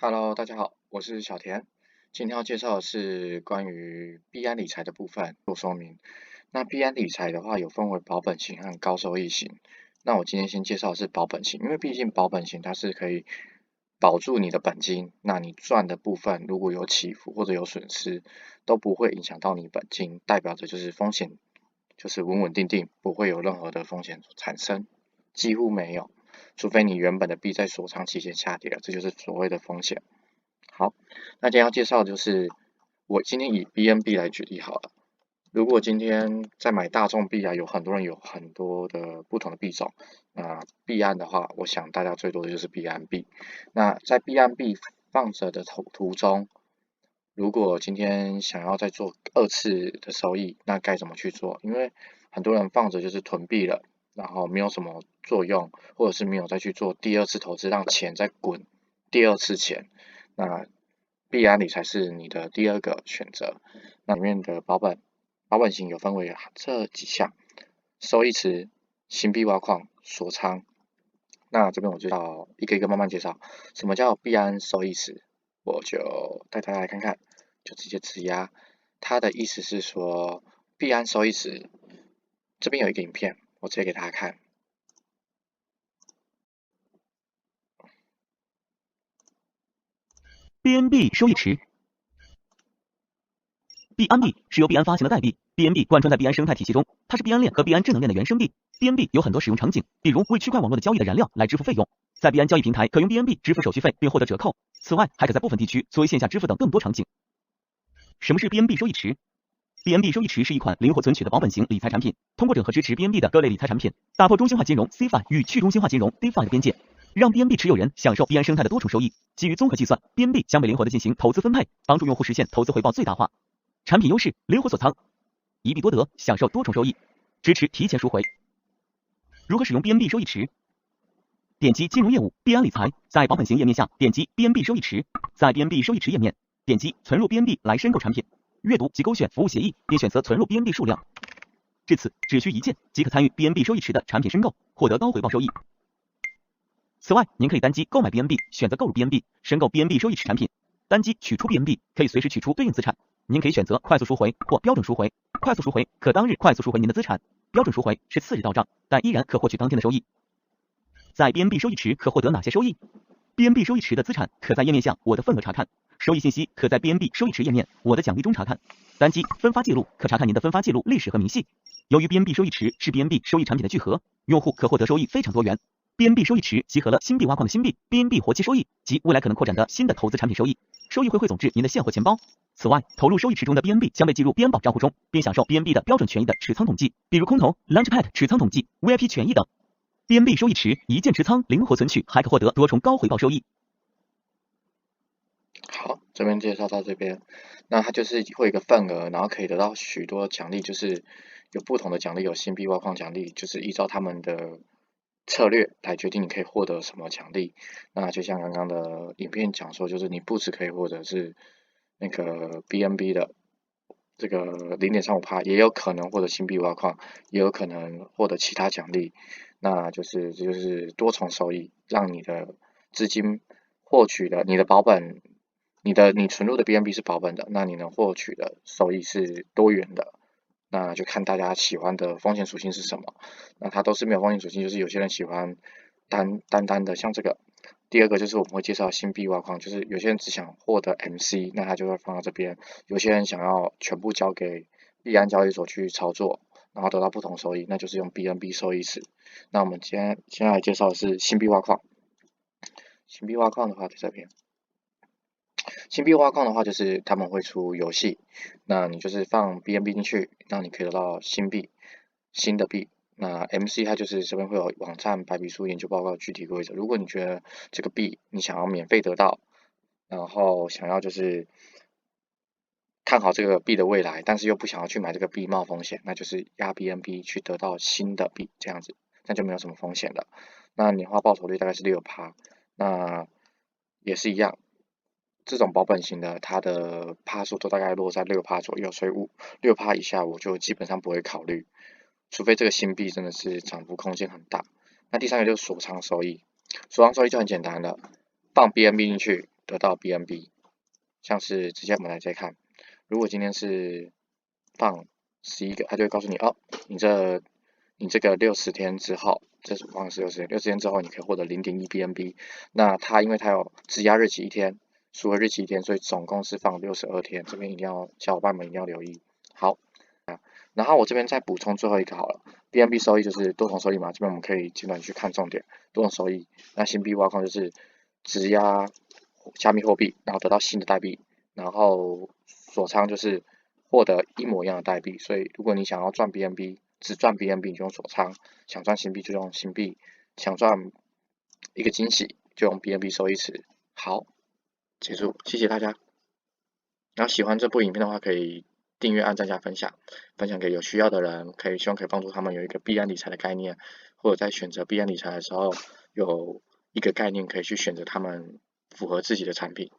Hello，大家好，我是小田。今天要介绍的是关于币安理财的部分做说明。那币安理财的话，有分为保本型和高收益型。那我今天先介绍的是保本型，因为毕竟保本型它是可以保住你的本金，那你赚的部分如果有起伏或者有损失，都不会影响到你本金，代表着就是风险就是稳稳定定，不会有任何的风险产生，几乎没有。除非你原本的币在锁仓期间下跌了，这就是所谓的风险。好，那今天要介绍的就是我今天以 BNB 来举例好了。如果今天在买大众币啊，有很多人有很多的不同的币种，那币安的话，我想大家最多的就是币安币。那在币安币放着的途中，如果今天想要再做二次的收益，那该怎么去做？因为很多人放着就是囤币了，然后没有什么作用，或者是没有再去做第二次投资，让钱再滚第二次钱。那币安理财是你的第二个选择。那里面的保本型有分为这几项：收益池、新币挖矿、锁仓。那这边我就要一个一个慢慢介绍。什么叫币安收益池？我就带大家来看看，就直接质押。它的意思是说，币安收益池这边有一个影片，我直接给大家看。BNB 收益池。币安币是由币安发行的代币 ，BNB 贯穿在币安生态体系中，它是币安链和币安智能链的原生币。BNB 有很多使用场景，比如为区块网络的交易的燃料来支付费用，在币安交易平台可用 BNB 支付手续费并获得折扣。此外，还可在部分地区作为线下支付等更多场景。什么是 BNB 收益池？BNB 收益池是一款灵活存取的保本型理财产品，通过整合支持 BNB 的各类理财产品，打破中心化金融 CFI 与去中心化金融 DeFi 的边界，让 BNB 持有人享受币安生态的多重收益。基于综合计算 ，BNB 将被灵活的进行投资分配，帮助用户实现投资回报最大化。产品优势：灵活锁仓，一币多得，享受多重收益，支持提前赎回。如何使用 BNB 收益池？点击金融业务币安理财，在保本型页面下点击 BNB 收益池，在 BNB 收益池页面点击存入 BNB 来申购产品，阅读及勾选服务协议，并选择存入 BNB 数量。至此，只需一键即可参与 BNB 收益池的产品申购，获得高回报收益。此外，您可以单击购买 BNB， 选择购入 BNB， 申购 BNB 收益池产品。单击取出 BNB， 可以随时取出对应资产。您可以选择快速赎回或标准赎回。快速赎回可当日快速赎回您的资产，标准赎回是次日到账，但依然可获取当天的收益。在 BNB 收益池可获得哪些收益？ BNB 收益池的资产可在页面下我的份额查看，收益信息可在 BNB 收益池页面我的奖励中查看。单击分发记录可查看您的分发记录历史和明细。由于 BNB 收益池是 BNB 收益产品的聚合，用户可获得收益非常多元。BNB 收益池集合了新币挖矿的新币、BNB 活期收益及未来可能扩展的新的投资产品收益，收益会汇总至您的现货钱包。此外，投入收益池中的 BNB 将被记入 BN 宝账户中，并享受 BNB 的标准权益的持仓统计，比如空投、Launchpad 持仓统计、VIP 权益等。BNB 收益池一键持仓，灵活存取，还可获得多重高回报收益。好，这边介绍到这边，那它就是会有一个份额，然后可以得到许多奖励，就是有不同的奖励，有新币挖矿奖励，就是依照他们的策略来决定你可以获得什么奖励。那就像刚刚的影片讲说，就是你不只可以获得是那个 BNB 的这个0.35%，也有可能获得新币挖矿，也有可能获得其他奖励。那就是这就是多重收益，让你的资金获取的你的保本。你存入的 BNB 是保本的，那你能获取的收益是多元的，那就看大家喜欢的风险属性是什么。那它都是没有风险属性，就是有些人喜欢单的，像这个。第二个就是我们会介绍新币挖矿，就是有些人只想获得 MC， 那他就会放到这边；有些人想要全部交给币安交易所去操作，然后得到不同收益，那就是用 BNB 收益池。那我们今天来介绍的是新币挖矿。新币挖矿的话，在这边。新币挖矿的话，就是他们会出游戏，那你就是放 BNB 进去，那你可以得到新币、新的币。那 MC 它就是这边会有网站白皮书研究报告具体规则。如果你觉得这个币你想要免费得到，然后想要就是看好这个币的未来，但是又不想要去买这个币冒风险，那就是压 BNB 去得到新的币这样子，那就没有什么风险了。那年化报酬率大概是6%，那也是一样。这种保本型的，它的趴数都大概落在6%左右，所以6%以下我就基本上不会考虑，除非这个新币真的是涨幅空间很大。那第三个就是锁仓收益，锁仓收益就很简单了，放 BNB 进去，得到 BNB。像是直接我们来再看，如果今天是放11个，它就会告诉你哦，你这个60天之后，这是放60天之后，你可以获得0.1 BNB。那因为它有质押日期1天，赎回日期1天，所以总共是放62天。这边一定要小伙伴们一定要留意。好啊，然后我这边再补充最后一个好了，BNB 收益就是多重收益嘛，这边我们可以简短去看重点，多种收益。那新币挖矿就是质押加密货币，然后得到新的代币，然后锁仓就是获得一模一样的代币。所以如果你想要赚 BNB，只赚 BNB 你就用锁仓，想赚新币就用新币，想赚一个惊喜就用 BNB 收益池。好，结束，谢谢大家。然后喜欢这部影片的话，可以订阅、按赞加分享，分享给有需要的人，希望可以帮助他们有一个币安理财的概念，或者在选择币安理财的时候有一个概念可以去选择他们符合自己的产品。